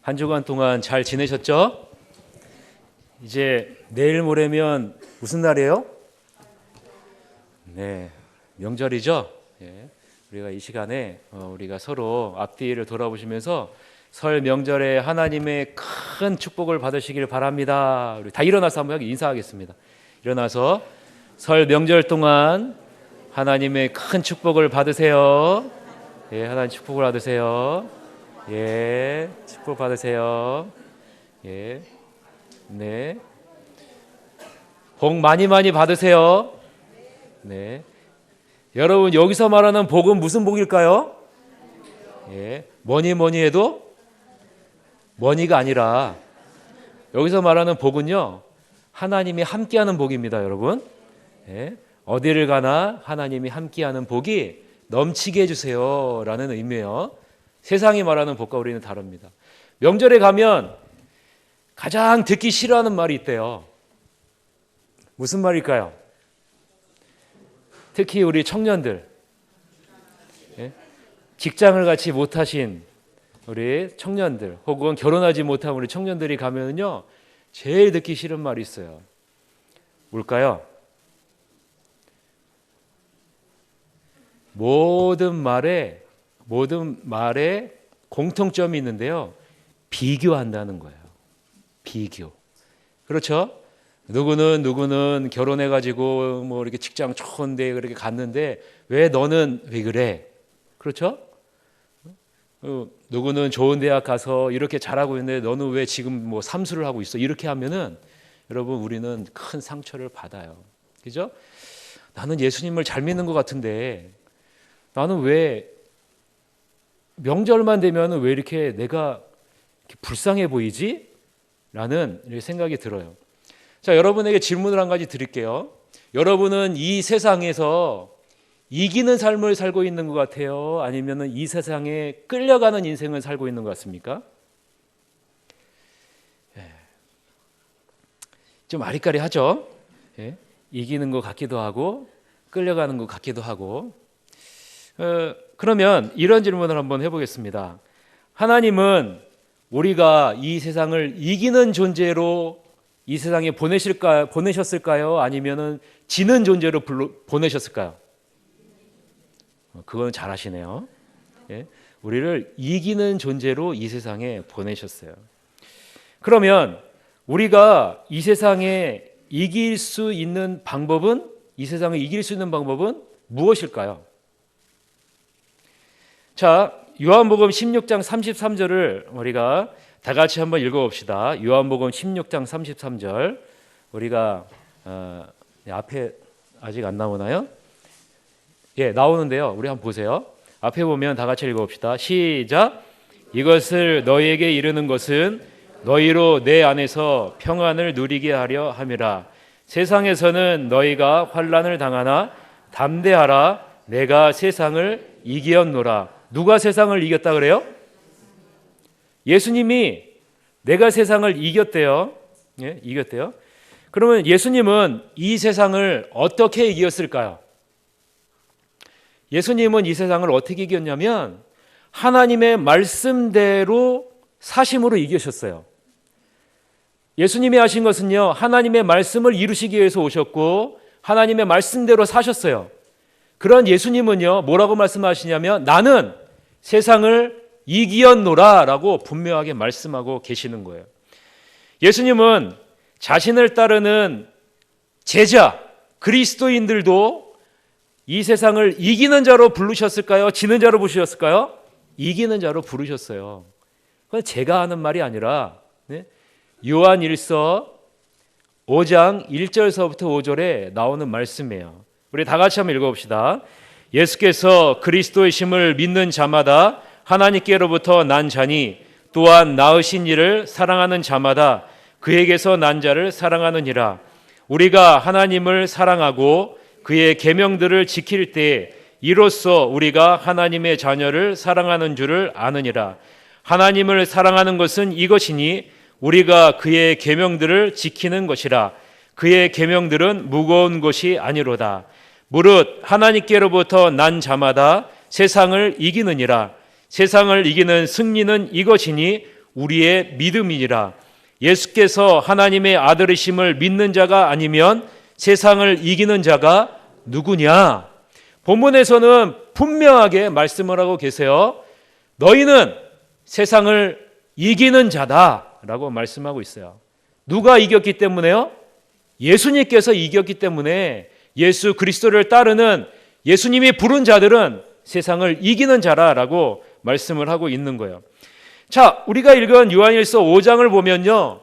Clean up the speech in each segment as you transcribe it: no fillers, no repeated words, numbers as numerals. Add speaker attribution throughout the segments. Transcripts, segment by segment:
Speaker 1: 한 주간 동안 잘 지내셨죠? 이제 내일 모레면 무슨 날이에요? 네, 명절이죠. 예, 우리가 이 시간에 우리가 서로 앞뒤를 돌아보시면서 설 명절에 하나님의 큰 축복을 받으시길 바랍니다. 우리 다 일어나서 한번 인사하겠습니다. 일어나서 설 명절 동안 하나님의 큰 축복을 받으세요. 예, 하나님 축복을 받으세요. 예, 축복 받으세요. 예, 네, 복 많이 받으세요. 네, 여러분 여기서 말하는 복은 무슨 복일까요? 예, 뭐니 해도 머니가 아니라 여기서 말하는 복은요, 하나님이 함께하는 복입니다, 여러분. 예, 어디를 가나 하나님이 함께하는 복이 넘치게 해주세요라는 의미예요. 세상이 말하는 복과 우리는 다릅니다. 명절에 가면 가장 듣기 싫어하는 말이 있대요. 무슨 말일까요? 특히 우리 청년들, 예? 직장을 같이 못하신 우리 청년들 혹은 결혼하지 못한 우리 청년들이 가면은요, 제일 듣기 싫은 말이 있어요. 뭘까요? 모든 말에 공통점이 있는데요, 비교한다는 거예요. 비교. 그렇죠? 누구는 결혼해가지고 뭐 이렇게 직장 좋은데 그렇게 갔는데 왜 너는 왜 그래? 그렇죠? 누구는 좋은 대학 가서 이렇게 잘하고 있는데 너는 왜 지금 뭐 삼수를 하고 있어? 이렇게 하면은 여러분 우리는 큰 상처를 받아요. 그죠? 나는 예수님을 잘 믿는 것 같은데 나는 왜 명절만 되면 왜 이렇게 내가 이렇게 불쌍해 보이지? 라는 생각이 들어요. 자, 여러분에게 질문을 한 가지 드릴게요. 여러분은 이 세상에서 이기는 삶을 살고 있는 것 같아요? 아니면 이 세상에 끌려가는 인생을 살고 있는 것 같습니까? 좀 아리까리하죠? 예, 이기는 것 같기도 하고 끌려가는 것 같기도 하고. 그러면 이런 질문을 한번 해보겠습니다. 하나님은 우리가 이 세상을 이기는 존재로 이 세상에 보내셨을까요? 아니면은 지는 존재로 보내셨을까요? 그건 잘 아시네요. 예? 우리를 이기는 존재로 이 세상에 보내셨어요. 그러면 우리가 이 세상에 이길 수 있는 방법은, 이 세상을 이길 수 있는 방법은 무엇일까요? 자, 요한복음 16장 33절을 우리가 다 같이 한번 읽어봅시다. 요한복음 16장 33절. 우리가 앞에 아직 안 나오나요? 예, 나오는데요. 우리 한번 보세요. 앞에 보면 다 같이 읽어봅시다. 시작. 이것을 너희에게 이르는 것은 너희로 내 안에서 평안을 누리게 하려 함이라. 세상에서는 너희가 환난을 당하나 담대하라. 내가 세상을 이기었노라. 누가 세상을 이겼다 그래요? 예수님이 내가 세상을 이겼대요. 예, 이겼대요. 그러면 예수님은 이 세상을 어떻게 이겼을까요? 예수님은 이 세상을 어떻게 이겼냐면 하나님의 말씀대로 사심으로 이기셨어요. 예수님이 하신 것은요, 하나님의 말씀을 이루시기 위해서 오셨고 하나님의 말씀대로 사셨어요. 그런 예수님은요, 뭐라고 말씀하시냐면 나는 세상을 이기었노라 라고 분명하게 말씀하고 계시는 거예요. 예수님은 자신을 따르는 제자, 그리스도인들도 이 세상을 이기는 자로 부르셨을까요? 지는 자로 부르셨을까요? 이기는 자로 부르셨어요. 그건 제가 하는 말이 아니라 요한 1서 5장 1절서부터 5절에 나오는 말씀이에요. 우리 다 같이 한번 읽어봅시다. 예수께서 그리스도이심을 믿는 자마다 하나님께로부터 난 자니 또한 낳으신 이를 사랑하는 자마다 그에게서 난 자를 사랑하느니라. 우리가 하나님을 사랑하고 그의 계명들을 지킬 때 이로써 우리가 하나님의 자녀를 사랑하는 줄을 아느니라. 하나님을 사랑하는 것은 이것이니 우리가 그의 계명들을 지키는 것이라. 그의 계명들은 무거운 것이 아니로다. 무릇 하나님께로부터 난 자마다 세상을 이기느니라. 세상을 이기는 승리는 이것이니 우리의 믿음이니라. 예수께서 하나님의 아들이심을 믿는 자가 아니면 세상을 이기는 자가 누구냐? 본문에서는 분명하게 말씀을 하고 계세요. 너희는 세상을 이기는 자다라고 말씀하고 있어요. 누가 이겼기 때문에요? 예수님께서 이겼기 때문에 예수 그리스도를 따르는 예수님이 부른 자들은 세상을 이기는 자라라고 말씀을 하고 있는 거예요. 자, 우리가 읽은 요한일서 5장을 보면요,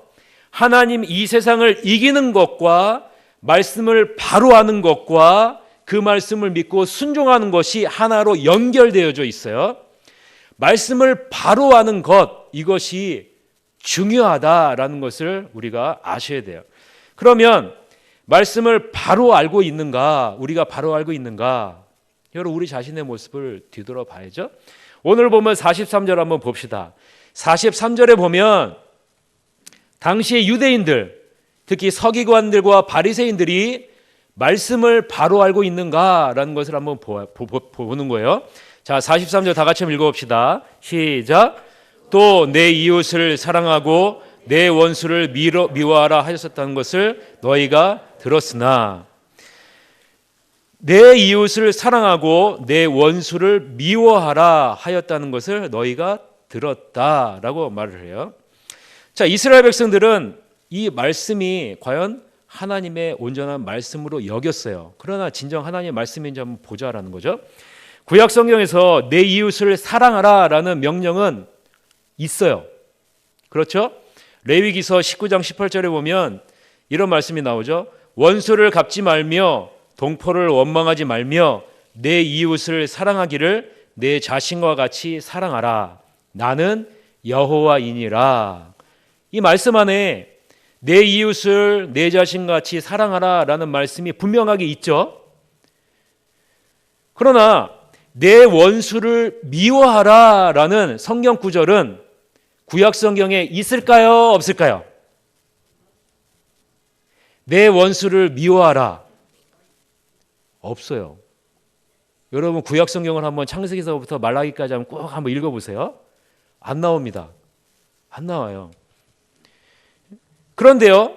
Speaker 1: 하나님 이 세상을 이기는 것과 말씀을 바로 하는 것과 그 말씀을 믿고 순종하는 것이 하나로 연결되어져 있어요. 말씀을 바로 하는 것, 이것이 중요하다라는 것을 우리가 아셔야 돼요. 그러면 말씀을 바로 알고 있는가? 우리가 바로 알고 있는가? 여러분, 우리 자신의 모습을 뒤돌아봐야죠. 오늘 보면 43절 한번 봅시다. 43절에 보면 당시의 유대인들, 특히 서기관들과 바리새인들이 말씀을 바로 알고 있는가라는 것을 한번 보는 거예요. 자, 43절 다 같이 한번 읽어봅시다. 시작. 또 내 이웃을 사랑하고 내 원수를 미워하라 하셨다는 것을 너희가 들었으나, 내 이웃을 사랑하고 내 원수를 미워하라 하였다는 것을 너희가 들었다라고 말을 해요. 자, 이스라엘 백성들은 이 말씀이 과연 하나님의 온전한 말씀으로 여겼어요. 그러나 진정 하나님의 말씀인지 한번 보자라는 거죠. 구약 성경에서 내 이웃을 사랑하라라는 명령은 있어요. 그렇죠? 레위기서 19장 18절에 보면 이런 말씀이 나오죠. 원수를 갚지 말며 동포를 원망하지 말며 내 이웃을 사랑하기를 내 자신과 같이 사랑하라. 나는 여호와이니라. 이 말씀 안에 내 이웃을 내 자신같이 사랑하라라는 말씀이 분명하게 있죠. 그러나 내 원수를 미워하라라는 성경 구절은 구약 성경에 있을까요? 없을까요? 내 원수를 미워하라. 없어요. 여러분, 구약 성경을 한번 창세기서부터 말라기까지 꼭 한번 읽어보세요. 안 나옵니다. 안 나와요. 그런데요,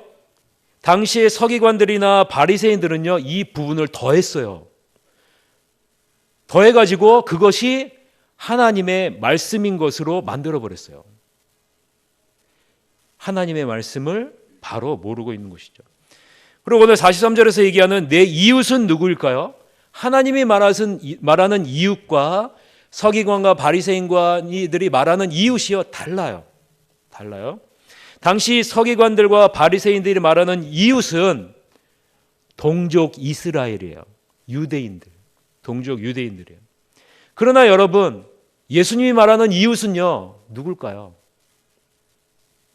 Speaker 1: 당시의 서기관들이나 바리새인들은요, 이 부분을 더했어요. 더해가지고 그것이 하나님의 말씀인 것으로 만들어버렸어요. 하나님의 말씀을 바로 모르고 있는 것이죠. 그리고 오늘 43절에서 얘기하는 내 이웃은 누구일까요? 하나님이 말하는 이웃과 서기관과 바리새인들이 말하는 이웃이요, 달라요. 당시 서기관들과 바리새인들이 말하는 이웃은 동족 이스라엘이에요. 유대인들, 동족 유대인들이에요. 그러나 여러분, 예수님이 말하는 이웃은요, 누굴까요?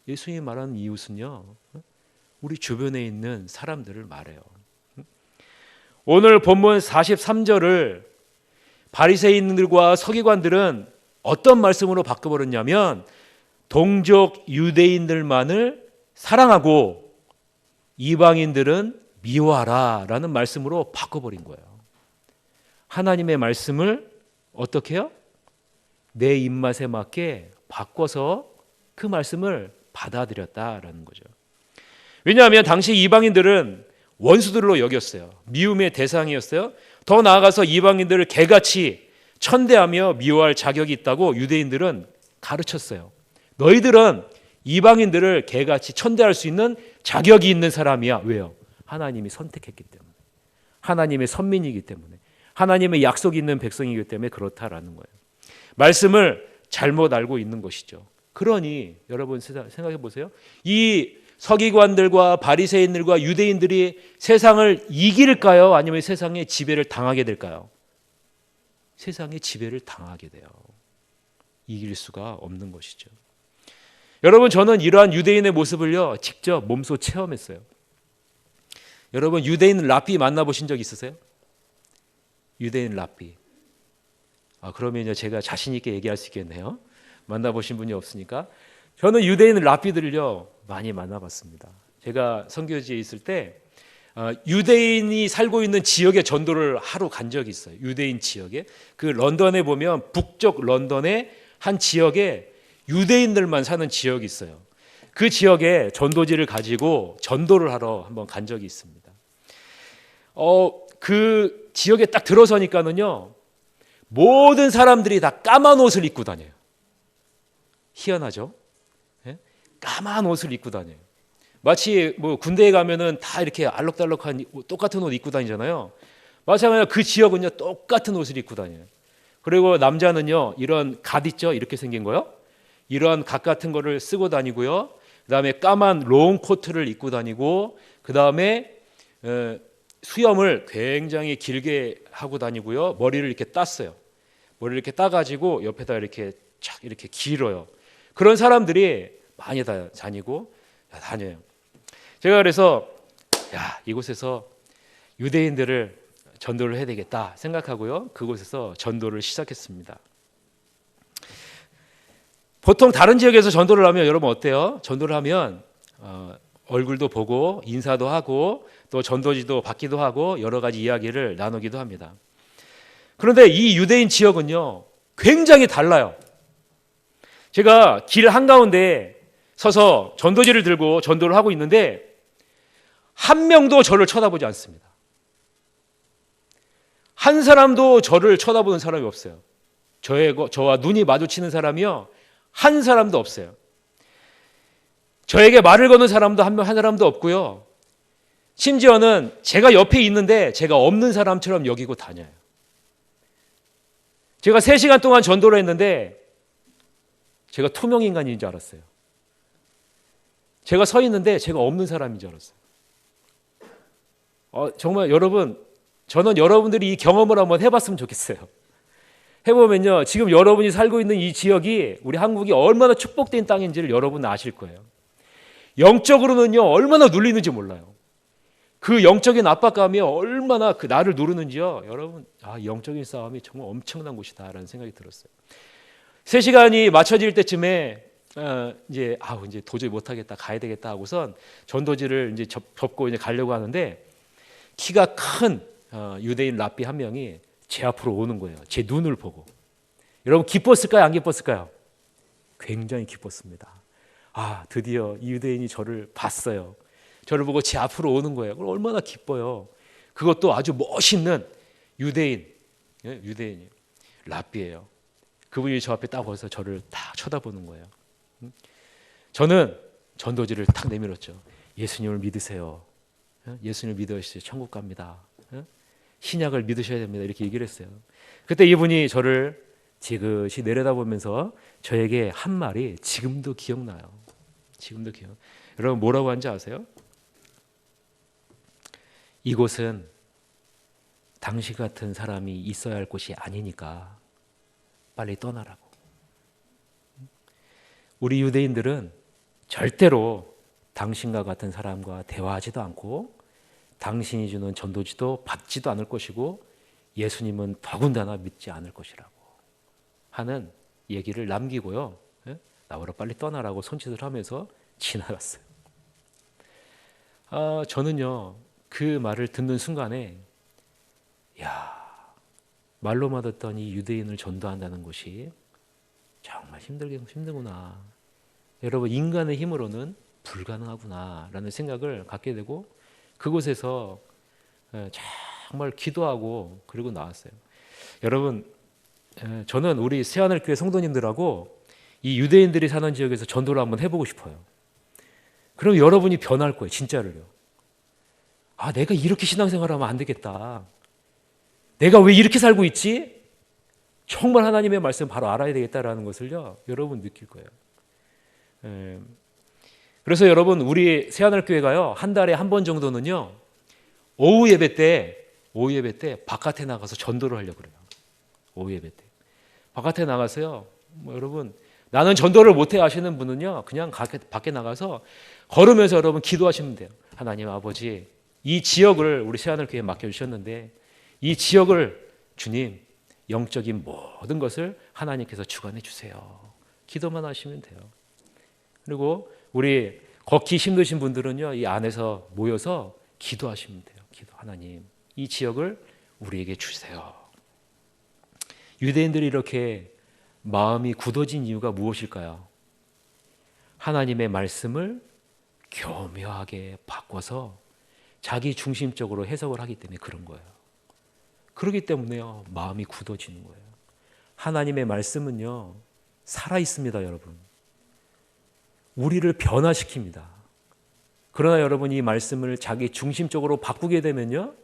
Speaker 1: 예수님이 말하는 이웃은요, 우리 주변에 있는 사람들을 말해요. 오늘 본문 43절을 바리새인들과 서기관들은 어떤 말씀으로 바꿔버렸냐면 동족 유대인들만을 사랑하고 이방인들은 미워하라라는 말씀으로 바꿔버린 거예요. 하나님의 말씀을 어떻게 해요? 내 입맛에 맞게 바꿔서 그 말씀을 받아들였다라는 거죠. 왜냐하면 당시 이방인들은 원수들로 여겼어요. 미움의 대상이었어요. 더 나아가서 이방인들을 개같이 천대하며 미워할 자격이 있다고 유대인들은 가르쳤어요. 너희들은 이방인들을 개같이 천대할 수 있는 자격이 있는 사람이야. 왜요? 하나님이 선택했기 때문에, 하나님의 선민이기 때문에, 하나님의 약속이 있는 백성이기 때문에 그렇다라는 거예요. 말씀을 잘못 알고 있는 것이죠. 그러니 여러분 생각해 보세요. 이 서기관들과 바리새인들과 유대인들이 세상을 이길까요? 아니면 세상의 지배를 당하게 될까요? 세상의 지배를 당하게 돼요. 이길 수가 없는 것이죠. 여러분, 저는 이러한 유대인의 모습을요, 직접 몸소 체험했어요. 여러분, 유대인 랍비 만나보신 적 있으세요? 유대인 랍비. 그러면 제가 자신 있게 얘기할 수 있겠네요. 만나보신 분이 없으니까. 저는 유대인 랍비들을요, 많이 만나봤습니다. 제가 선교지에 있을 때 유대인이 살고 있는 지역에 전도를 하러 간 적이 있어요. 유대인 지역에. 그 런던에 보면 북쪽 런던의 한 지역에 유대인들만 사는 지역이 있어요. 그 지역에 전도지를 가지고 전도를 하러 한번 간 적이 있습니다. 그 지역에 딱 들어서니까는요, 모든 사람들이 다 까만 옷을 입고 다녀요. 희한하죠? 예? 까만 옷을 입고 다녀요. 마치 뭐 군대에 가면은 다 이렇게 알록달록한 똑같은 옷 입고 다니잖아요. 마찬가지로 그 지역은요, 똑같은 옷을 입고 다녀요. 그리고 남자는요, 이런 갓 있죠? 이렇게 생긴 거요. 이런 갓 같은 거를 쓰고 다니고요. 그다음에 까만 롱 코트를 입고 다니고, 그다음에 수염을 굉장히 길게 하고 다니고요. 머리를 이렇게 땄어요. 머리를 이렇게 따가지고 옆에다 이렇게 착 이렇게 길어요. 그런 사람들이 많이 다니고 다녀요. 제가 그래서 이곳에서 유대인들을 전도를 해야 되겠다 생각하고요. 그곳에서 전도를 시작했습니다. 보통 다른 지역에서 전도를 하면 여러분 어때요? 전도를 하면 얼굴도 보고 인사도 하고 또 전도지도 받기도 하고 여러 가지 이야기를 나누기도 합니다. 그런데 이 유대인 지역은요, 굉장히 달라요. 제가 길 한가운데 서서 전도지를 들고 전도를 하고 있는데 한 명도 저를 쳐다보지 않습니다. 한 사람도 저를 쳐다보는 사람이 없어요. 저와 눈이 마주치는 사람이요, 한 사람도 없어요. 저에게 말을 거는 사람도 한 사람도 없고요. 심지어는 제가 옆에 있는데 제가 없는 사람처럼 여기고 다녀요. 제가 3시간 동안 전도를 했는데 제가 투명인간인 줄 알았어요. 제가 서 있는데 제가 없는 사람인 줄 알았어요. 정말 여러분, 저는 여러분들이 이 경험을 한번 해봤으면 좋겠어요. 해보면요, 지금 여러분이 살고 있는 이 지역이, 우리 한국이 얼마나 축복된 땅인지를 여러분은 아실 거예요. 영적으로는요, 얼마나 눌리는지 몰라요. 그 영적인 압박감이 얼마나 그 나를 누르는지요. 여러분, 영적인 싸움이 정말 엄청난 곳이다라는 생각이 들었어요. 3시간이 맞춰질 때쯤에 이제 도저히 못하겠다, 가야 되겠다 하고선 전도지를 이제 접고 이제 가려고 하는데, 키가 큰 유대인 랍비 한 명이 제 앞으로 오는 거예요. 제 눈을 보고. 여러분, 기뻤을까요? 안 기뻤을까요? 굉장히 기뻤습니다. 드디어 이 유대인이 저를 봤어요. 저를 보고 제 앞으로 오는 거예요. 그럼 얼마나 기뻐요. 그것도 아주 멋있는 유대인이에요. 랍비예요. 그분이 저 앞에 딱 와서 저를 딱 쳐다보는 거예요. 저는 전도지를 탁 내밀었죠. 예수님을 믿으세요. 예수님을 믿으시죠. 천국 갑니다. 신약을 믿으셔야 됩니다. 이렇게 얘기를 했어요. 그때 이분이 저를 지그시 내려다보면서 저에게 한 말이 지금도 기억나요. 지금도 기억. 여러분, 뭐라고 한지 아세요? 이곳은 당신 같은 사람이 있어야 할 곳이 아니니까 빨리 떠나라고. 우리 유대인들은 절대로 당신과 같은 사람과 대화하지도 않고 당신이 주는 전도지도 받지도 않을 것이고 예수님은 더군다나 믿지 않을 것이라고 하는 얘기를 남기고요. 나보러 빨리 떠나라고 손짓을 하면서 지나갔어요. 저는요, 그 말을 듣는 순간에 말로만 듣던 이 유대인을 전도한다는 것이 정말 힘들구나. 여러분, 인간의 힘으로는 불가능하구나라는 생각을 갖게 되고 그곳에서 정말 기도하고 그리고 나왔어요. 여러분, 저는 우리 새하늘교회 성도님들하고 이 유대인들이 사는 지역에서 전도를 한번 해보고 싶어요. 그럼 여러분이 변할 거예요. 진짜로요. 내가 이렇게 신앙생활하면 안 되겠다. 내가 왜 이렇게 살고 있지? 정말 하나님의 말씀 바로 알아야 되겠다라는 것을요, 여러분 느낄 거예요. 그래서 여러분, 우리 새하늘교회가요, 한 달에 한 번 정도는요, 오후 예배 때 바깥에 나가서 전도를 하려고 그래요. 오후 예배 때 바깥에 나가서요, 여러분, 나는 전도를 못해 하시는 분은요, 그냥 밖에 나가서 걸으면서 여러분 기도하시면 돼요. 하나님 아버지, 이 지역을 우리 새하늘교회에 맡겨주셨는데 이 지역을 주님, 영적인 모든 것을 하나님께서 주관해 주세요. 기도만 하시면 돼요. 그리고 우리 걷기 힘드신 분들은요, 이 안에서 모여서 기도하시면 돼요. 하나님, 이 지역을 우리에게 주세요. 유대인들이 이렇게 마음이 굳어진 이유가 무엇일까요? 하나님의 말씀을 교묘하게 바꿔서 자기 중심적으로 해석을 하기 때문에 그런 거예요. 그렇기 때문에요, 마음이 굳어지는 거예요. 하나님의 말씀은요, 살아 있습니다, 여러분. 우리를 변화시킵니다. 그러나 여러분, 이 말씀을 자기 중심적으로 바꾸게 되면요,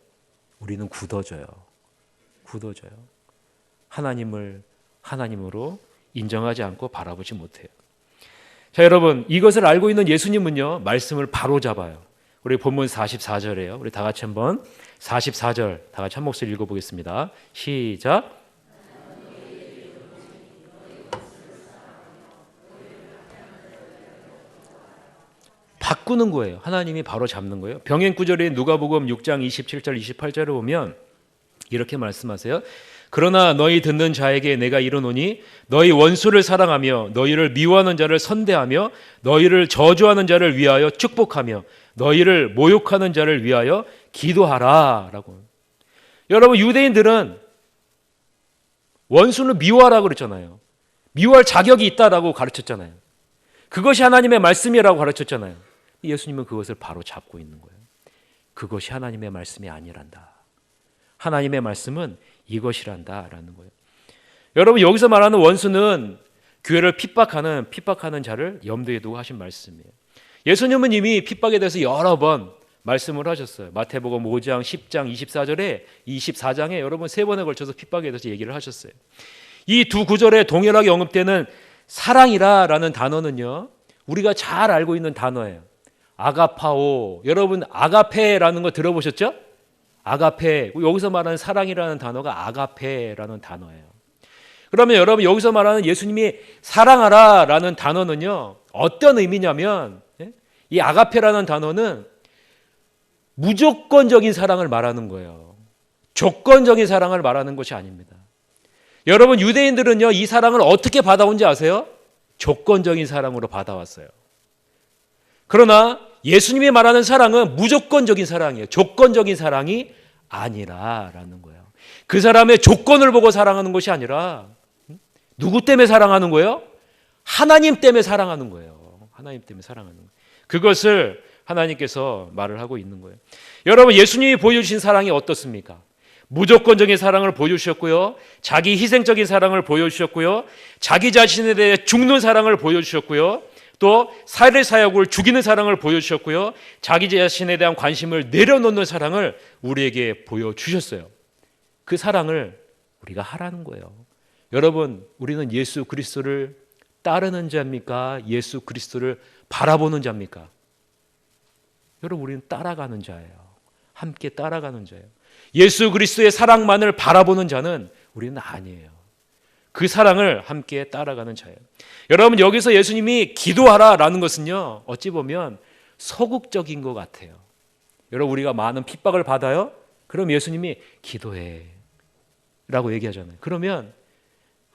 Speaker 1: 우리는 굳어져요. 하나님을 하나님으로 인정하지 않고 바라보지 못해요. 자, 여러분, 이것을 알고 있는 예수님은요, 말씀을 바로 잡아요. 우리 본문 44절이에요. 우리 다 같이 한번 44절 다 같이 한 목소리 읽어보겠습니다. 시작. 바꾸는 거예요. 하나님이 바로 잡는 거예요. 병행 구절인 누가복음 6장 27절 28절을 보면 이렇게 말씀하세요. 그러나 너희 듣는 자에게 내가 이르노니 너희 원수를 사랑하며 너희를 미워하는 자를 선대하며 너희를 저주하는 자를 위하여 축복하며 너희를 모욕하는 자를 위하여 기도하라 라고. 여러분, 유대인들은 원수는 미워하라고 그랬잖아요. 미워할 자격이 있다라고 가르쳤잖아요. 그것이 하나님의 말씀이라고 가르쳤잖아요. 예수님은 그것을 바로 잡고 있는 거예요. 그것이 하나님의 말씀이 아니란다. 하나님의 말씀은 이것이란다라는 거예요. 여러분, 여기서 말하는 원수는 교회를 핍박하는 자를 염두에 두고 하신 말씀이에요. 예수님은 이미 핍박에 대해서 여러 번 말씀을 하셨어요. 마태복음 5장, 10장, 24절에 24장에 여러분 3번에 걸쳐서 핍박에 대해서 얘기를 하셨어요. 이 두 구절에 동일하게 언급되는 사랑이라는 단어는요, 우리가 잘 알고 있는 단어예요. 아가파오. 여러분, 아가페라는 거 들어보셨죠? 아가페. 여기서 말하는 사랑이라는 단어가 아가페라는 단어예요. 그러면 여러분, 여기서 말하는 예수님이 사랑하라라는 단어는요, 어떤 의미냐면, 이 아가페라는 단어는 무조건적인 사랑을 말하는 거예요. 조건적인 사랑을 말하는 것이 아닙니다. 여러분, 유대인들은요, 이 사랑을 어떻게 받아온지 아세요? 조건적인 사랑으로 받아왔어요. 그러나 예수님이 말하는 사랑은 무조건적인 사랑이에요. 조건적인 사랑이 아니라라는 거예요. 그 사람의 조건을 보고 사랑하는 것이 아니라 누구 때문에 사랑하는 거예요? 하나님 때문에 사랑하는 거예요. 하나님 때문에 사랑하는 거예요. 그것을 하나님께서 말을 하고 있는 거예요. 여러분, 예수님이 보여주신 사랑이 어떻습니까? 무조건적인 사랑을 보여주셨고요. 자기 희생적인 사랑을 보여주셨고요. 자기 자신에 대해 죽는 사랑을 보여주셨고요. 또 살해 사역을 죽이는 사랑을 보여주셨고요. 자기 자신에 대한 관심을 내려놓는 사랑을 우리에게 보여주셨어요. 그 사랑을 우리가 하라는 거예요. 여러분, 우리는 예수 그리스도를 따르는 자입니까? 예수 그리스도를 바라보는 자입니까? 여러분, 우리는 따라가는 자예요. 함께 따라가는 자예요. 예수 그리스도의 사랑만을 바라보는 자는 우리는 아니에요. 그 사랑을 함께 따라가는 자예요. 여러분, 여기서 예수님이 기도하라라는 것은요, 어찌 보면 소극적인 것 같아요. 여러분, 우리가 많은 핍박을 받아요? 그럼 예수님이 기도해 라고 얘기하잖아요. 그러면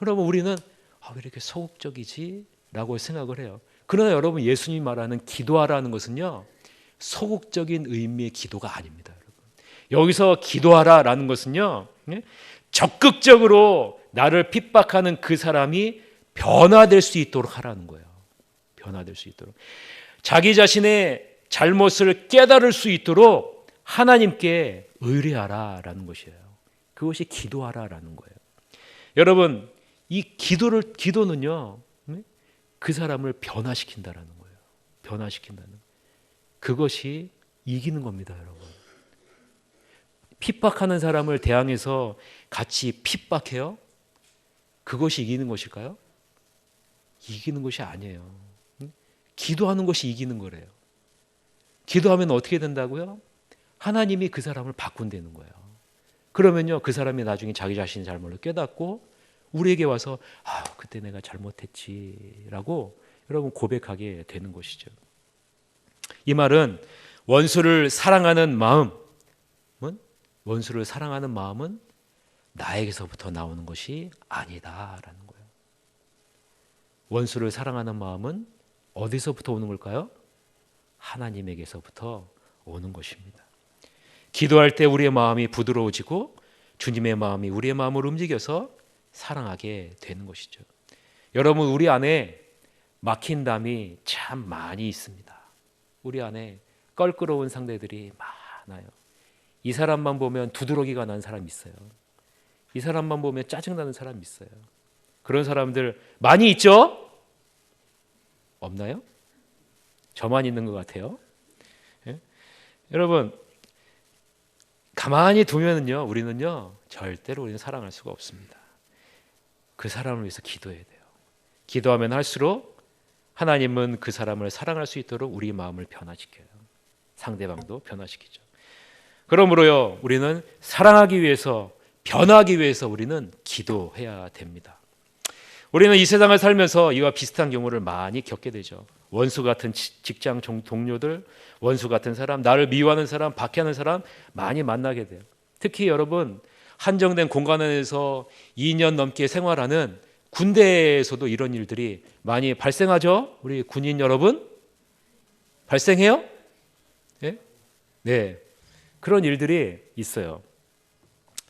Speaker 1: 우리는 왜 이렇게 소극적이지? 라고 생각을 해요. 그러나 여러분, 예수님이 말하는 기도하라는 것은요, 소극적인 의미의 기도가 아닙니다. 여기서 기도하라라는 것은요, 적극적으로 나를 핍박하는 그 사람이 변화될 수 있도록 하라는 거예요. 변화될 수 있도록. 자기 자신의 잘못을 깨달을 수 있도록 하나님께 의뢰하라라는 것이에요. 그것이 기도하라라는 거예요. 여러분, 이 기도는요, 그 사람을 변화시킨다라는 거예요. 변화시킨다는. 그것이 이기는 겁니다, 여러분. 핍박하는 사람을 대항해서 같이 핍박해요? 그것이 이기는 것일까요? 이기는 것이 아니에요. 기도하는 것이 이기는 거래요. 기도하면 어떻게 된다고요? 하나님이 그 사람을 바꾼다는 거예요. 그러면요, 그 사람이 나중에 자기 자신의 잘못을 깨닫고 우리에게 와서 그때 내가 잘못했지라고 여러분 고백하게 되는 것이죠. 이 말은 원수를 사랑하는 마음은 나에게서부터 나오는 것이 아니다라는 거예요. 원수를 사랑하는 마음은 어디서부터 오는 걸까요? 하나님에게서부터 오는 것입니다. 기도할 때 우리의 마음이 부드러워지고 주님의 마음이 우리의 마음을 움직여서 사랑하게 되는 것이죠. 여러분, 우리 안에 막힌 담이 참 많이 있습니다. 우리 안에 껄끄러운 상대들이 많아요. 이 사람만 보면 두드러기가 난 사람 있어요. 이 사람만 보면 짜증나는 사람 있어요. 그런 사람들 많이 있죠? 없나요? 저만 있는 것 같아요. 예? 여러분, 가만히 두면은요, 우리는요, 절대로 우리는 사랑할 수가 없습니다. 그 사람을 위해서 기도해야 돼요. 기도하면 할수록 하나님은 그 사람을 사랑할 수 있도록 우리 마음을 변화시켜요. 상대방도 변화시키죠. 그러므로요, 우리는 사랑하기 위해서, 변하기 위해서 우리는 기도해야 됩니다. 우리는 이 세상을 살면서 이와 비슷한 경우를 많이 겪게 되죠. 원수 같은 직장 동료들, 원수 같은 사람, 나를 미워하는 사람, 박해하는 사람 많이 만나게 돼요. 특히 여러분, 한정된 공간 안에서 2년 넘게 생활하는 군대에서도 이런 일들이 많이 발생하죠. 우리 군인 여러분 발생해요? 네? 네, 그런 일들이 있어요.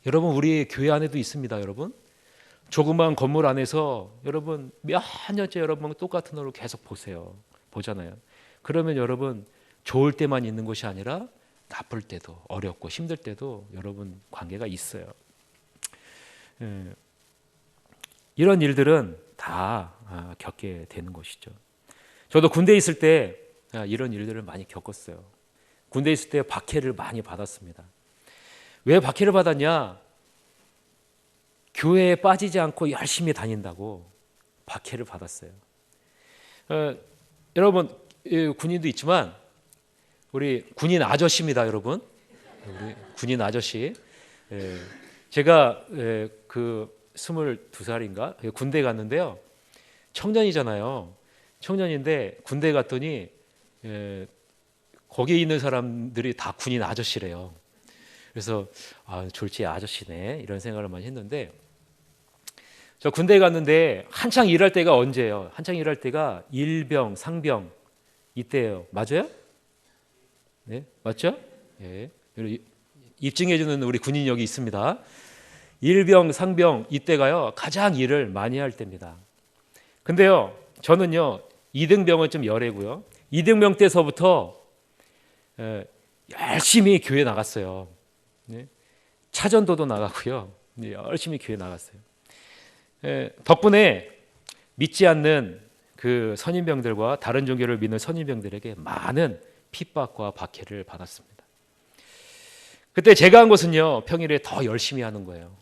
Speaker 1: 여러분, 우리 교회 안에도 있습니다. 여러분, 조그만 건물 안에서 여러분 몇 년째 여러분 똑같은 얼굴 계속 보잖아요. 그러면 여러분 좋을 때만 있는 것이 아니라 나쁠 때도, 어렵고 힘들 때도 여러분 관계가 있어요. 이런 일들은 다 겪게 되는 것이죠. 저도 군대에 있을 때 이런 일들을 많이 겪었어요. 군대에 있을 때 박해를 많이 받았습니다. 왜 박해를 받았냐? 교회에 빠지지 않고 열심히 다닌다고 박해를 받았어요. 여러분, 군인도 있지만 우리 군인 아저씨입니다, 여러분. 우리 군인 아저씨. 제가 그 22살인가 군대 갔는데요. 청년이잖아요. 청년인데 군대 갔더니 거기에 있는 사람들이 다 군인 아저씨래요. 그래서 졸지에 아저씨네 이런 생각을 많이 했는데, 저 군대 갔는데 한창 일할 때가 언제예요? 한창 일할 때가 일병, 상병 이때예요. 맞아요? 네, 맞죠? 예. 입증해주는 우리 군인이 여기 있습니다. 일병, 상병 이때가요 가장 일을 많이 할 때입니다. 근데요, 저는요 2등병은 좀 열애고요. 2등병 때서부터 열심히 교회 나갔어요. 네? 차전도도 나가고요. 열심히 교회 나갔어요. 덕분에 믿지 않는 그 선임병들과 다른 종교를 믿는 선임병들에게 많은 핍박과 박해를 받았습니다. 그때 제가 한 것은요, 평일에 더 열심히 하는 거예요.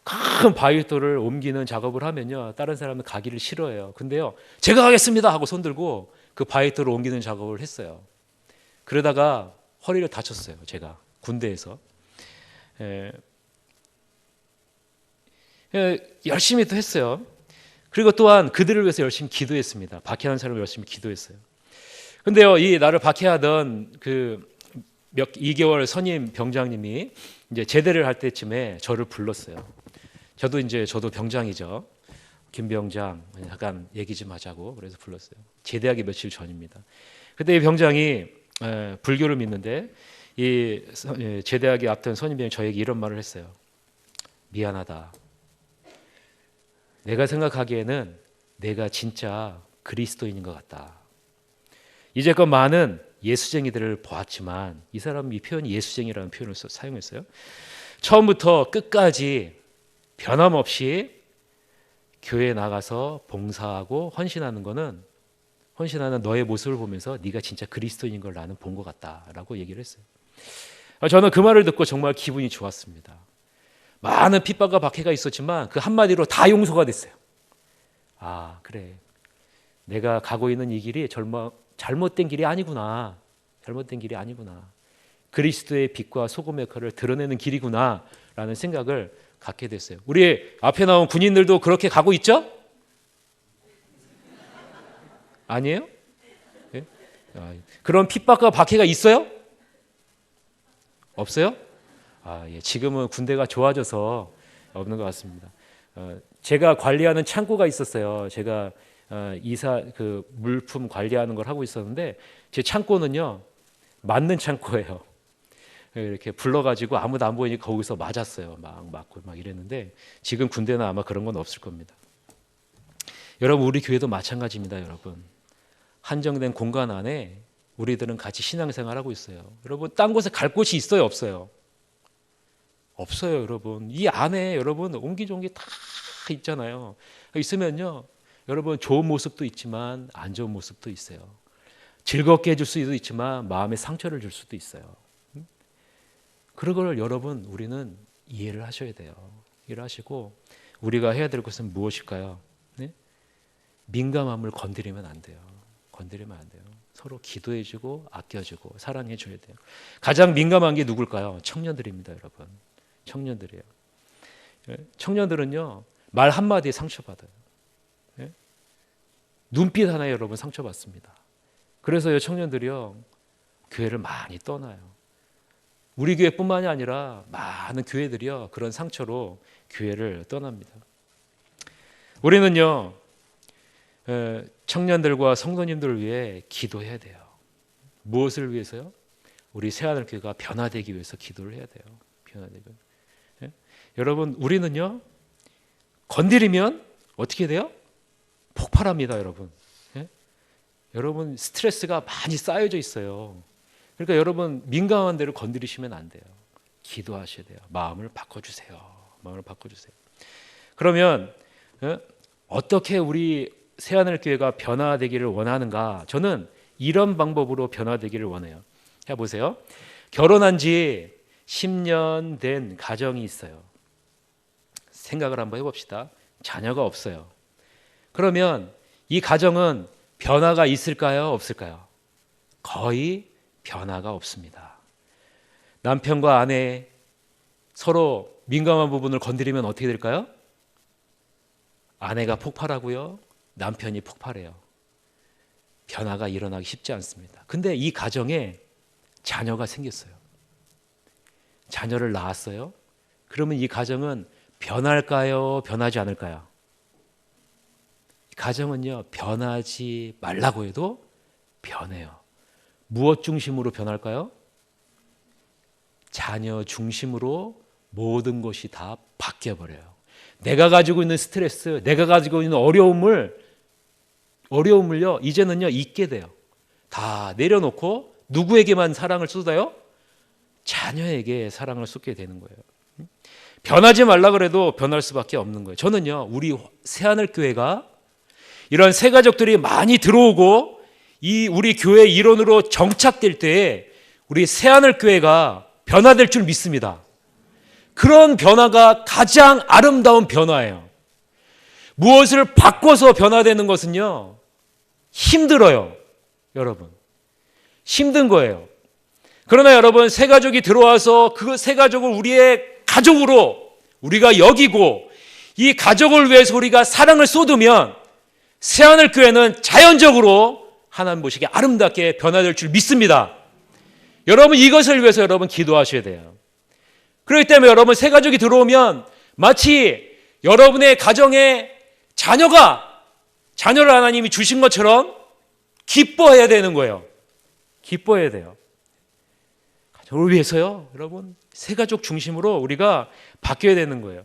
Speaker 1: 큰 바위돌을 옮기는 작업을 하면요, 다른 사람은 가기를 싫어해요. 근데요, 제가 가겠습니다 하고 손들고 그 바위돌을 옮기는 작업을 했어요. 그러다가 허리를 다쳤어요. 제가 군대에서. 열심히 또 했어요. 그리고 또한 그들을 위해서 열심히 기도했습니다. 박해하는 사람을 열심히 기도했어요. 근데요, 이 나를 박해하던 그 2개월 선임 병장님이 이제 제대를 할 때쯤에 저를 불렀어요. 저도 병장이죠. 김 병장, 잠깐 얘기 좀 하자고 그래서 불렀어요. 제대하기 며칠 전입니다. 그때 이 병장이 불교를 믿는데 이 제대하기 앞둔 선임병이 저에게 이런 말을 했어요. 미안하다. 내가 생각하기에는 내가 진짜 그리스도인인 것 같다. 이제껏 많은 예수쟁이들을 보았지만 이 사람이 이 표현이 예수쟁이라는 표현을 사용했어요. 처음부터 끝까지 변함없이 교회에 나가서 봉사하고 헌신하는 너의 모습을 보면서 네가 진짜 그리스도인인 걸 나는 본 것 같다라고 얘기를 했어요. 저는 그 말을 듣고 정말 기분이 좋았습니다. 많은 핍박과 박해가 있었지만 그 한마디로 다 용서가 됐어요. 그래, 내가 가고 있는 이 길이 잘못된 길이 아니구나. 잘못된 길이 아니구나. 그리스도의 빛과 소금의 역할을 드러내는 길이구나 라는 생각을 갖게 됐어요. 우리 앞에 나온 군인들도 그렇게 가고 있죠? 아니에요? 네? 그런 핍박과 박해가 있어요? 없어요? 예. 지금은 군대가 좋아져서 없는 것 같습니다. 제가 관리하는 창고가 있었어요. 제가 물품 관리하는 걸 하고 있었는데 제 창고는요 맞는 창고예요. 이렇게 불러가지고 아무도 안 보이니까 거기서 맞았어요. 막 맞고 막 이랬는데 지금 군대는 아마 그런 건 없을 겁니다. 여러분 우리 교회도 마찬가지입니다. 여러분 한정된 공간 안에 우리들은 같이 신앙생활하고 있어요. 여러분 딴 곳에 갈 곳이 있어요, 없어요? 없어요, 여러분. 이 안에 여러분 옹기종기 다 있잖아요. 있으면요, 여러분 좋은 모습도 있지만 안 좋은 모습도 있어요. 즐겁게 해줄 수도 있지만 마음에 상처를 줄 수도 있어요. 그런 걸 여러분 우리는 이해를 하셔야 돼요. 이해를 하시고 우리가 해야 될 것은 무엇일까요? 네? 민감함을 건드리면 안 돼요. 건드리면 안 돼요. 서로 기도해주고 아껴주고 사랑해줘야 돼요. 가장 민감한 게 누굴까요? 청년들입니다, 여러분. 청년들이에요. 청년들은요 말 한마디에 상처받아요. 눈빛 하나에 여러분 상처받습니다. 그래서 청년들이요 교회를 많이 떠나요. 우리 교회뿐만이 아니라 많은 교회들이요 그런 상처로 교회를 떠납니다. 우리는요 청년들과 성도님들을 위해 기도해야 돼요. 무엇을 위해서요? 우리 새하늘교회가 변화되기 위해서 기도를 해야 돼요. 변화되기. 여러분 우리는요 건드리면 어떻게 돼요? 폭발합니다, 여러분. 여러분 스트레스가 많이 쌓여져 있어요. 그러니까 여러분 민감한 데를 건드리시면 안 돼요. 기도하셔야 돼요. 마음을 바꿔주세요. 마음을 바꿔주세요. 그러면 어떻게 우리 새하늘교회가 변화되기를 원하는가? 저는 이런 방법으로 변화되기를 원해요. 해보세요. 결혼한 지 10년 된 가정이 있어요. 생각을 한번 해봅시다. 자녀가 없어요. 그러면 이 가정은 변화가 있을까요? 없을까요? 거의 변화가 없습니다. 남편과 아내 서로 민감한 부분을 건드리면 어떻게 될까요? 아내가 폭발하고요. 남편이 폭발해요. 변화가 일어나기 쉽지 않습니다. 근데 이 가정에 자녀가 생겼어요. 자녀를 낳았어요. 그러면 이 가정은 변할까요? 변하지 않을까요? 가정은요 변하지 말라고 해도 변해요. 무엇 중심으로 변할까요? 자녀 중심으로 모든 것이 다 바뀌어버려요. 내가 가지고 있는 스트레스, 내가 가지고 있는 어려움을요 이제는요 잊게 돼요. 다 내려놓고 누구에게만 사랑을 쏟아요? 자녀에게 사랑을 쏟게 되는 거예요. 변하지 말라 그래도 변할 수밖에 없는 거예요. 저는요 우리 새하늘교회가 이런 새 가족들이 많이 들어오고 이 우리 교회 일원으로 정착될 때에 우리 새하늘교회가 변화될 줄 믿습니다. 그런 변화가 가장 아름다운 변화예요. 무엇을 바꿔서 변화되는 것은요 힘들어요. 여러분 힘든 거예요. 그러나 여러분 새 가족이 들어와서 그 새 가족을 우리의 가족으로 우리가 여기고 이 가족을 위해서 우리가 사랑을 쏟으면 새하늘교회는 자연적으로 하나님 보시기에 아름답게 변화될 줄 믿습니다. 여러분 이것을 위해서 여러분 기도하셔야 돼요. 그렇기 때문에 여러분 새 가족이 들어오면 마치 여러분의 가정에 자녀를 하나님이 주신 것처럼 기뻐해야 되는 거예요. 기뻐해야 돼요. 가족을 위해서요. 여러분 새 가족 중심으로 우리가 바뀌어야 되는 거예요.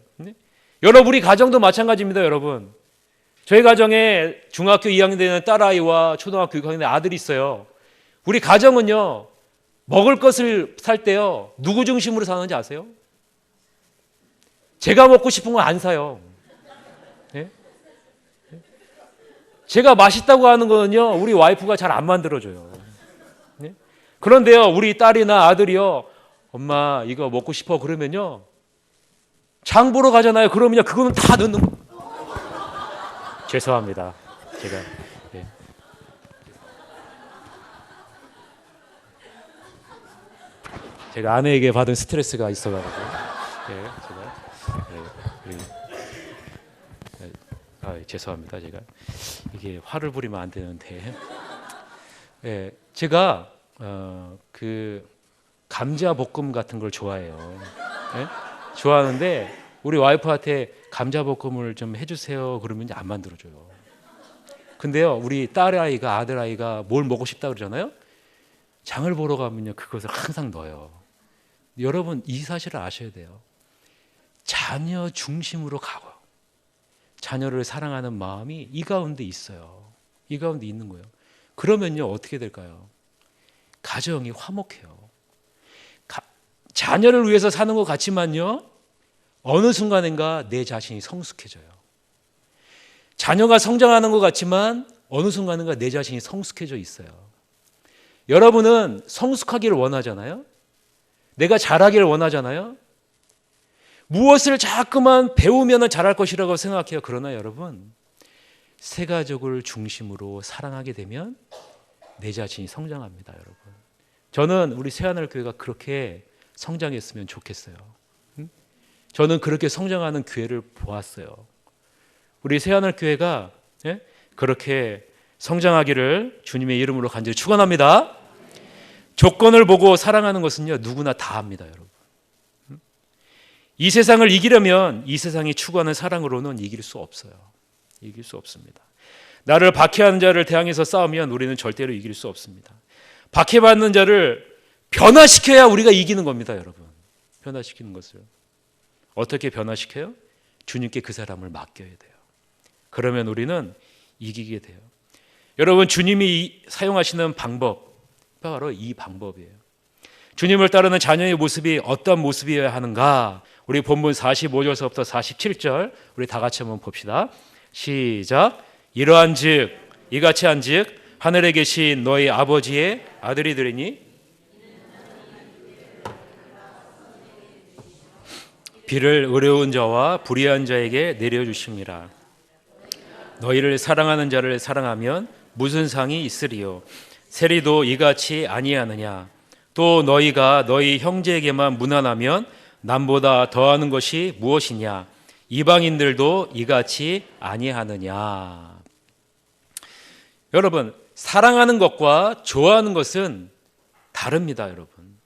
Speaker 1: 여러분 우리 가정도 마찬가지입니다. 여러분 저희 가정에 중학교 2학년 되는 딸아이와 초등학교 6학년 되는 아들이 있어요. 우리 가정은요 먹을 것을 살 때요 누구 중심으로 사는지 아세요? 제가 먹고 싶은 건 안 사요. 네? 제가 맛있다고 하는 거는요 우리 와이프가 잘 안 만들어줘요. 네? 그런데요 우리 딸이나 아들이요 엄마 이거 먹고 싶어 그러면요 장 보러 가잖아요. 그러면요 그거는 다 넣는 거예요. 죄송합니다. 제가 아내에게 받은 스트레스가 있어가지고 죄송합니다. 제가 이게 화를 부리면 안 되는데 제가 그 감자 볶음 같은 걸 좋아해요. 좋아하는데 우리 와이프한테 감자볶음을 좀 해주세요 그러면 안 만들어줘요. 근데요 우리 딸아이가 아들아이가 뭘 먹고 싶다 그러잖아요. 장을 보러 가면요 그것을 항상 넣어요. 여러분 이 사실을 아셔야 돼요. 자녀 중심으로 가고 자녀를 사랑하는 마음이 이 가운데 있어요. 이 가운데 있는 거예요. 그러면요 어떻게 될까요? 가정이 화목해요. 자녀를 위해서 사는 것 같지만요 어느 순간인가 내 자신이 성숙해져요. 자녀가 성장하는 것 같지만 어느 순간인가 내 자신이 성숙해져 있어요. 여러분은 성숙하기를 원하잖아요. 내가 잘하기를 원하잖아요. 무엇을 자꾸만 배우면 잘할 것이라고 생각해요. 그러나 여러분, 새 가족을 중심으로 사랑하게 되면 내 자신이 성장합니다. 여러분, 저는 우리 새하늘교회가 그렇게 성장했으면 좋겠어요. 저는 그렇게 성장하는 교회를 보았어요. 우리 새하늘교회가 그렇게 성장하기를 주님의 이름으로 간절히 축원합니다. 조건을 보고 사랑하는 것은요 누구나 다 합니다. 여러분, 이 세상을 이기려면 이 세상이 추구하는 사랑으로는 이길 수 없어요. 이길 수 없습니다. 나를 박해하는 자를 대항해서 싸우면 우리는 절대로 이길 수 없습니다. 박해받는 자를 변화시켜야 우리가 이기는 겁니다. 여러분, 변화시키는 것을 어떻게 변화시켜요? 주님께 그 사람을 맡겨야 돼요. 그러면 우리는 이기게 돼요. 여러분, 주님이 사용하시는 방법 바로 이 방법이에요. 주님을 따르는 자녀의 모습이 어떤 모습이어야 하는가? 우리 본문 45절서부터 47절 우리 다 같이 한번 봅시다. 시작. 이러한즉 이같이 한즉 하늘에 계신 너희 아버지의 아들이 되리니 비를 어려운 자와 불의한 자에게 내려주심이라. 너희를 사랑하는 자를 사랑하면 무슨 상이 있으리요? 세리도 이같이 아니하느냐? 또 너희가 너희 형제에게만 무난하면 남보다 더하는 것이 무엇이냐? 이방인들도 이같이 아니하느냐? 여러분, 사랑하는 것과 좋아하는 것은 다릅니다. 여러분,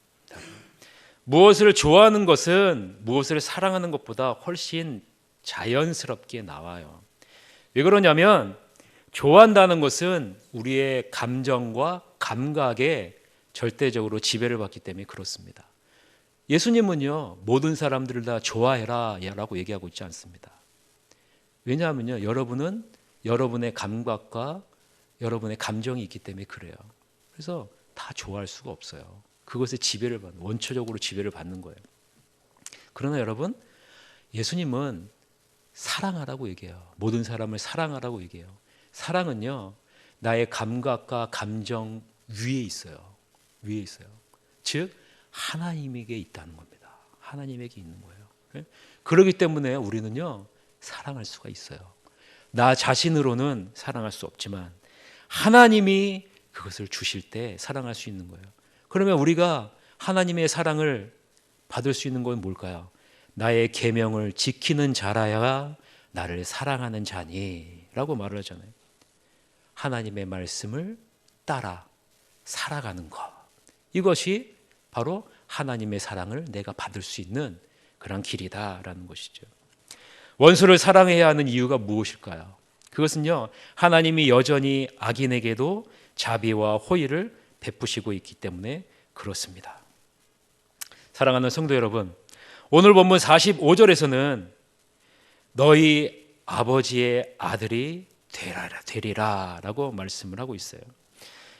Speaker 1: 무엇을 좋아하는 것은 무엇을 사랑하는 것보다 훨씬 자연스럽게 나와요. 왜 그러냐면 좋아한다는 것은 우리의 감정과 감각에 절대적으로 지배를 받기 때문에 그렇습니다. 예수님은요 모든 사람들을 다 좋아해라 라고 얘기하고 있지 않습니다. 왜냐하면요 여러분은 여러분의 감각과 여러분의 감정이 있기 때문에 그래요. 그래서 다 좋아할 수가 없어요. 그것에 지배를 받는, 원초적으로 지배를 받는 거예요. 그러나 여러분, 예수님은 사랑하라고 얘기해요. 모든 사람을 사랑하라고 얘기해요. 사랑은요 나의 감각과 감정 위에 있어요. 위에 있어요. 즉 하나님에게 있다는 겁니다. 하나님에게 있는 거예요. 그렇기 때문에 우리는요 사랑할 수가 있어요. 나 자신으로는 사랑할 수 없지만 하나님이 그것을 주실 때 사랑할 수 있는 거예요. 그러면 우리가 하나님의 사랑을 받을 수 있는 건 뭘까요? 나의 계명을 지키는 자라야 나를 사랑하는 자니 라고 말을 하잖아요. 하나님의 말씀을 따라 살아가는 것, 이것이 바로 하나님의 사랑을 내가 받을 수 있는 그런 길이다라는 것이죠. 원수를 사랑해야 하는 이유가 무엇일까요? 그것은요 하나님이 여전히 악인에게도 자비와 호의를 베푸시고 있기 때문에 그렇습니다. 사랑하는 성도 여러분, 오늘 본문 45절에서는 너희 아버지의 아들이 되리라 라고 말씀을 하고 있어요.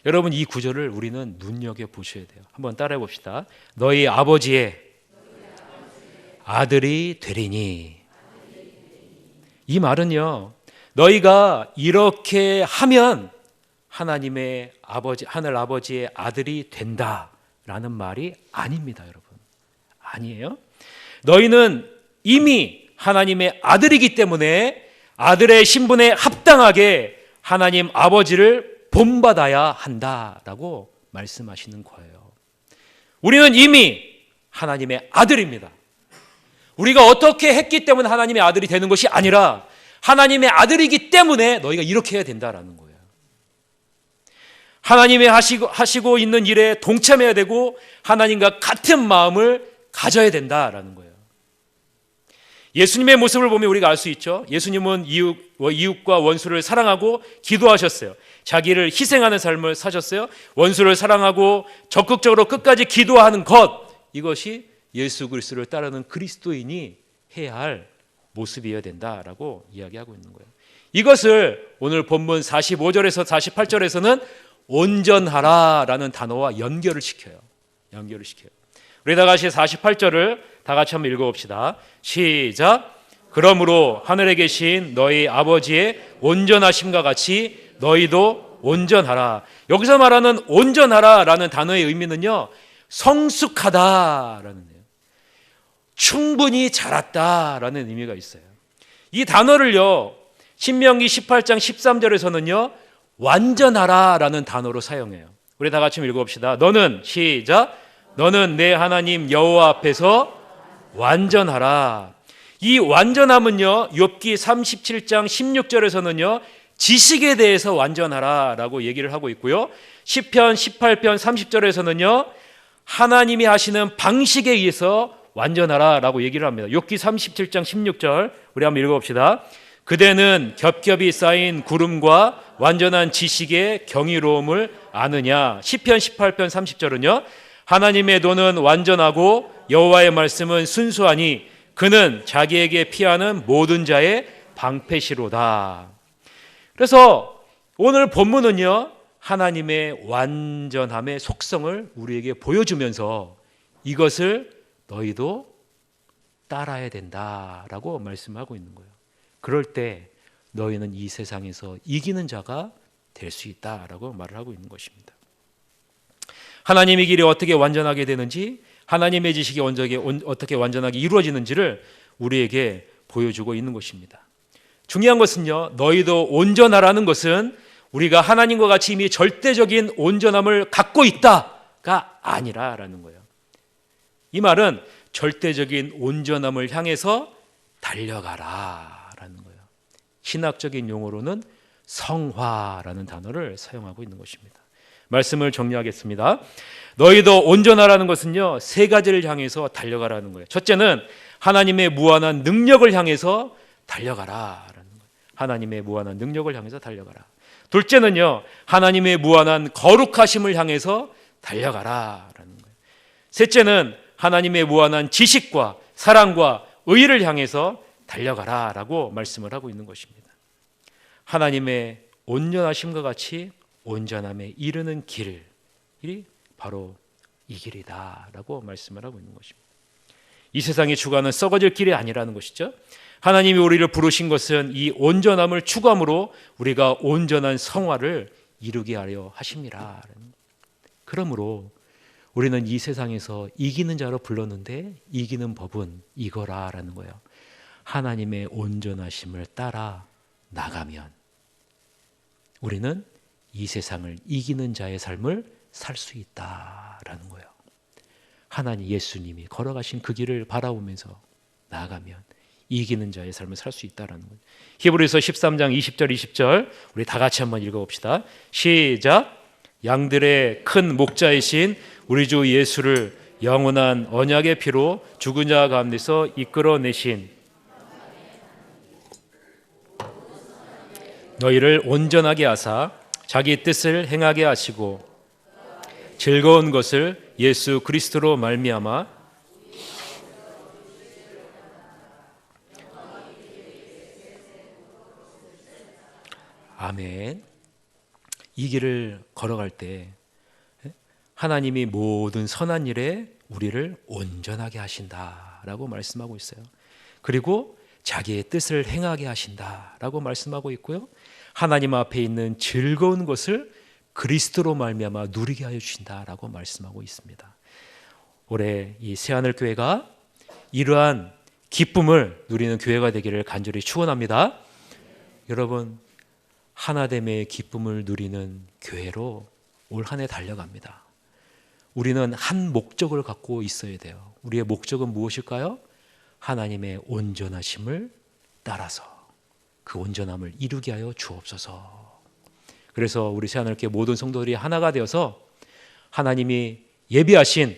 Speaker 1: 여러분, 이 구절을 우리는 눈여겨보셔야 돼요. 한번 따라해 봅시다. 너희 아버지의 아들이 되리니. 이 말은요 너희가 이렇게 하면 하나님의 아버지, 하늘 아버지의 아들이 된다라는 말이 아닙니다. 여러분, 아니에요. 너희는 이미 하나님의 아들이기 때문에 아들의 신분에 합당하게 하나님 아버지를 본받아야 한다라고 말씀하시는 거예요. 우리는 이미 하나님의 아들입니다. 우리가 어떻게 했기 때문에 하나님의 아들이 되는 것이 아니라 하나님의 아들이기 때문에 너희가 이렇게 해야 된다라는 거예요. 하나님이 하시고 있는 일에 동참해야 되고 하나님과 같은 마음을 가져야 된다라는 거예요. 예수님의 모습을 보면 우리가 알 수 있죠. 예수님은 이웃과 원수를 사랑하고 기도하셨어요. 자기를 희생하는 삶을 사셨어요. 원수를 사랑하고 적극적으로 끝까지 기도하는 것, 이것이 예수 그리스도를 따르는 그리스도인이 해야 할 모습이어야 된다라고 이야기하고 있는 거예요. 이것을 오늘 본문 45절에서 48절에서는 온전하라라는 단어와 연결을 시켜요. 우리 다 같이 48절을 다 같이 한번 읽어봅시다. 시작. 그러므로 하늘에 계신 너희 아버지의 온전하심과 같이 너희도 온전하라. 여기서 말하는 온전하라라는 단어의 의미는요, 성숙하다라는 거예요. 충분히 자랐다라는 의미가 있어요. 이 단어를요, 신명기 18장 13절에서는요, 완전하라라는 단어로 사용해요. 우리 다 같이 읽어봅시다. 너는 시작. 너는 내 하나님 여호와 앞에서 완전하라. 이 완전함은요, 욥기 37장 16절에서는요, 지식에 대해서 완전하라라고 얘기를 하고 있고요. 시편 18편 30절에서는요, 하나님이 하시는 방식에 의해서 완전하라라고 얘기를 합니다. 욥기 37장 16절 우리 한번 읽어봅시다. 그대는 겹겹이 쌓인 구름과 완전한 지식의 경이로움을 아느냐. 시편 18편 30절은요, 하나님의 도는 완전하고 여호와의 말씀은 순수하니 그는 자기에게 피하는 모든 자의 방패시로다. 그래서 오늘 본문은요, 하나님의 완전함의 속성을 우리에게 보여주면서 이것을 너희도 따라야 된다라고 말씀하고 있는 거예요. 그럴 때 너희는 이 세상에서 이기는 자가 될 수 있다라고 말을 하고 있는 것입니다. 하나님의 길이 어떻게 완전하게 되는지, 하나님의 지식이 어떻게 완전하게 이루어지는지를 우리에게 보여주고 있는 것입니다. 중요한 것은요, 너희도 온전하라는 것은 우리가 하나님과 같이 이미 절대적인 온전함을 갖고 있다가 아니라라는 거예요. 이 말은 절대적인 온전함을 향해서 달려가라라는 거예요. 신학적인 용어로는 성화라는 단어를 사용하고 있는 것입니다. 말씀을 정리하겠습니다. 너희도 온전하라는 것은요, 세 가지를 향해서 달려가라는 거예요. 첫째는 하나님의 무한한 능력을 향해서 달려가라라는 거예요. 하나님의 무한한 능력을 향해서 달려가라. 둘째는요, 하나님의 무한한 거룩하심을 향해서 달려가라라는 거예요. 셋째는 하나님의 무한한 지식과 사랑과 의를 향해서 달려가라라고 말씀을 하고 있는 것입니다. 하나님의 온전하심과 같이 온전함에 이르는 길이 바로 이 길이다라고 말씀을 하고 있는 것입니다. 이 세상에 추구하는 썩어질 길이 아니라는 것이죠. 하나님이 우리를 부르신 것은 이 온전함을 추구함으로 우리가 온전한 성화를 이루게 하려 하심이라. 그러므로 우리는 이 세상에서 이기는 자로 불렀는데 이기는 법은 이거라라는 거예요. 하나님의 온전하심을 따라 나가면 우리는 이 세상을 이기는 자의 삶을 살 수 있다라는 거예요. 하나님 예수님이 걸어가신 그 길을 바라보면서 나아가면 이기는 자의 삶을 살 수 있다라는 거예요. 히브리서 13장 20절 20절 우리 다 같이 한번 읽어봅시다. 시작. 양들의 큰 목자이신 우리 주 예수를 영원한 언약의 피로 죽은 자 가운데서 이끌어내신 너희를 온전하게 하사 자기 뜻을 행하게 하시고 즐거운 것을 예수 그리스도로 말미암아 아멘. 이 길을 걸어갈 때 하나님이 모든 선한 일에 우리를 온전하게 하신다라고 말씀하고 있어요. 그리고 자기의 뜻을 행하게 하신다라고 말씀하고 있고요. 하나님 앞에 있는 즐거운 것을 그리스도로 말미암아 누리게 하여 주신다라고 말씀하고 있습니다. 올해 이 새하늘교회가 이러한 기쁨을 누리는 교회가 되기를 간절히 축원합니다. 여러분, 하나됨의 기쁨을 누리는 교회로 올 한 해 달려갑니다. 우리는 한 목적을 갖고 있어야 돼요. 우리의 목적은 무엇일까요? 하나님의 온전하심을 따라서 그 온전함을 이루게 하여 주옵소서. 그래서 우리 새하늘교회 모든 성도들이 하나가 되어서 하나님이 예비하신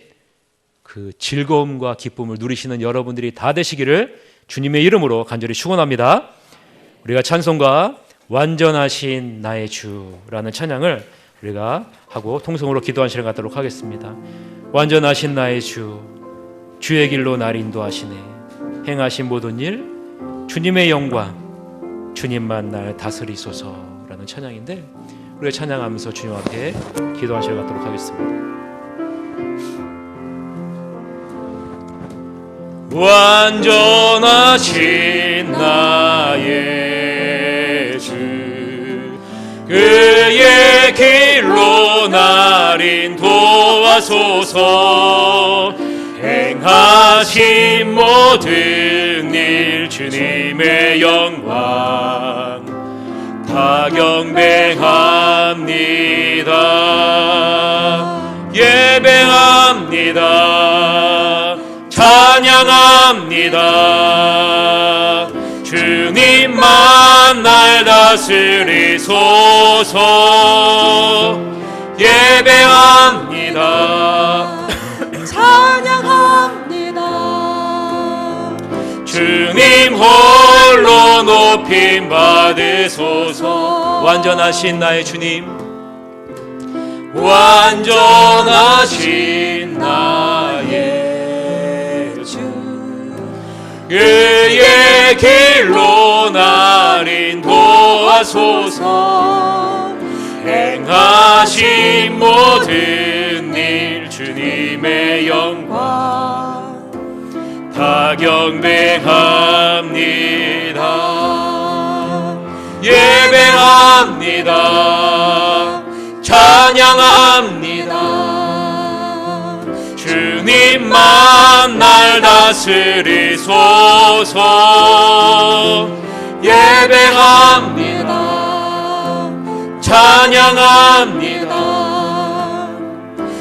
Speaker 1: 그 즐거움과 기쁨을 누리시는 여러분들이 다 되시기를 주님의 이름으로 간절히 축원합니다. 우리가 찬송가 완전하신 나의 주라는 찬양을 우리가 하고 통성으로 기도한 시간 갖도록 하겠습니다. 완전하신 나의 주, 주의 길로 날 인도하시네. 행하신 모든 일 주님의 영광, 주님만 날 다스리소서라는 찬양인데, 우리가 찬양하면서 주님 앞에 기도하셔 가도록 하겠습니다. 완전하신 나의 주, 그의 길로 날 인도하소서. 행하신 모든 일 주님의 영광 다 경배합니다. 예배합니다. 찬양합니다. 주님만 날 다스리소서. 예배합니다.
Speaker 2: 찬양합니다.
Speaker 1: 주님 홀로 높임 받으소서. 완전하신 나의 주님, 완전하신 나의 주, 그의 길로 날 인도하소서. 행하신 모든 일 주님의 영광 다 경배합니다. 예배합니다. 찬양합니다. 주님만 날 다스리소서. 예배합니다. 찬양합니다.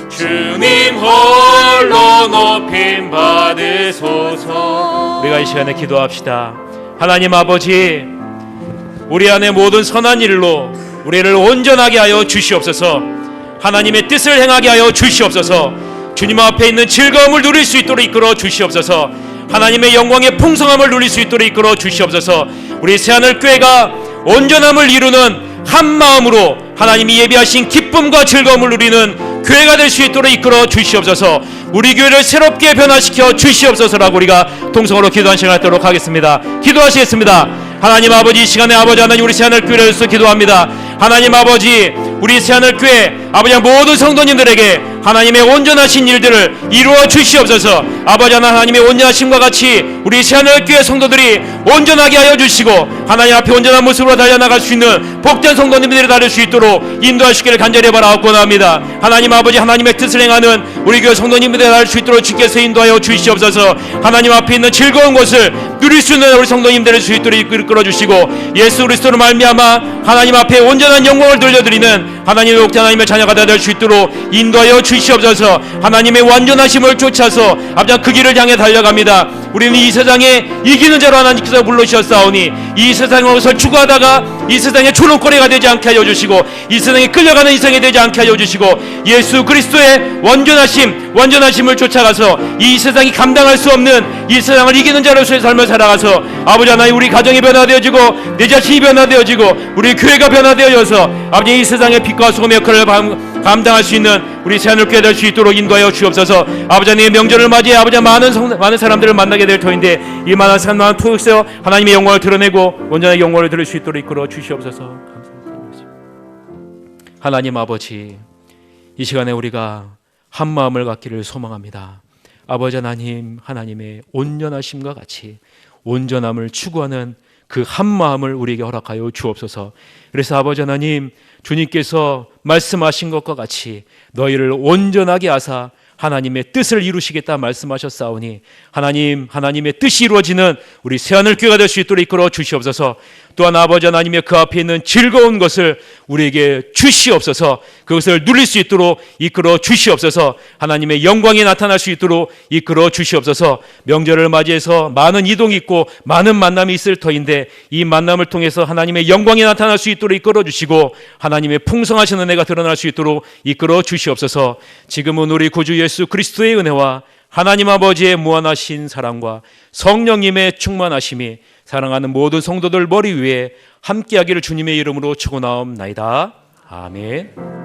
Speaker 1: 주님 홀로 높임 받으소서. 우리가 이 시간에 기도합시다. 하나님 아버지, 우리 안에 모든 선한 일로 우리를 온전하게 하여 주시옵소서. 하나님의 뜻을 행하게 하여 주시옵소서. 주님 앞에 있는 즐거움을 누릴 수 있도록 이끌어 주시옵소서. 하나님의 영광의 풍성함을 누릴 수 있도록 이끌어 주시옵소서. 우리 새하늘교회가 온전함을 이루는 한 마음으로 하나님이 예비하신 기쁨과 즐거움을 누리는 교회가 될 수 있도록 이끌어 주시옵소서. 우리 교회를 새롭게 변화시켜 주시옵소서라고 우리가 동성으로 기도한 시간 갖도록 하겠습니다. 기도하시겠습니다. 하나님 아버지, 이 시간에 아버지 하나님 우리 새하늘교회를 위해서 기도합니다. 하나님 아버지, 우리 새하늘교회 아버지 모든 성도님들에게 하나님의 온전하신 일들을 이루어 주시옵소서. 아버지 하나님의 온전하심과 같이 우리 새하늘교회 성도들이 온전하게 하여 주시고 하나님 앞에 온전한 모습으로 달려나갈 수 있는 복된 성도님들이 다를 수 있도록 인도하시기를 간절히 바라옵고나옵니다. 하나님 아버지, 하나님의 뜻을 행하는 우리 교회 성도님들이 다를 수 있도록 주께서 인도하여 주시옵소서. 하나님 앞에 있는 즐거운 것을 누릴 수 있는 우리 성도님 될 수 있도록 이끌어 주시고 예수 그리스도로 말미암아 하나님 앞에 온전한 영광을 돌려드리는 하나님의 복된 하나님의 자녀가 될 수 있도록 인도하여 주시옵소서. 하나님의 완전하심을 쫓아서 아버지 그 길을 향해 달려갑니다. 우리는 이 세상에 이기는 자로 하나님께서 불러주셨사오니 이 세상의 것을 추구하다가 이 세상의 조롱거리가 되지 않게 하여 주시고 이 세상에 끌려가는 인생이 되지 않게 하여 주시고 예수 그리스도의 완전하심을 쫓아가서 이 세상이 감당할 수 없는 이 세상을 이기는 자로서의 삶을 살아가서 아버지 하나님 우리 가정이 변화되어지고 내 자신이 변화되어지고 우리 교회가 변화되어져서 아버지 이 세상의 빛과 소금의 역할을 감당할 수 있는 우리 새하늘교회 될 수 있도록 인도하여 주옵소서. 아버지 하나님의 명절을 맞이해 아버지 많은 사람들을 만나게 될 터인데 이 많은 사람 토익에서 하나님의 영광을 드러내고 온전한 영광을 들을 수 있도록 이끌어 주시옵소서. 감사합니다. 하나님 아버지, 이 시간에 우리가 한 마음을 갖기를 소망합니다. 아버지 하나님, 하나님의 온전하심과 같이 온전함을 추구하는 그 한 마음을 우리에게 허락하여 주옵소서. 그래서 아버지 하나님, 주님께서 말씀하신 것과 같이 너희를 온전하게 하사 하나님의 뜻을 이루시겠다 말씀하셨사오니 하나님의 뜻이 이루어지는 우리 새하늘교회가 될 수 있도록 이끌어 주시옵소서. 또한 아버지 하나님의 그 앞에 있는 즐거운 것을 우리에게 주시옵소서. 그것을 누릴 수 있도록 이끌어 주시옵소서. 하나님의 영광이 나타날 수 있도록 이끌어 주시옵소서. 명절을 맞이해서 많은 이동이 있고 많은 만남이 있을 터인데 이 만남을 통해서 하나님의 영광이 나타날 수 있도록 이끌어 주시고 하나님의 풍성하신 은혜가 드러날 수 있도록 이끌어 주시옵소서. 지금은 우리 구주 예수 그리스도의 은혜와 하나님 아버지의 무한하신 사랑과 성령님의 충만하심이 사랑하는 모든 성도들 머리 위에 함께하기를 주님의 이름으로 축원하옵나이다. 아멘.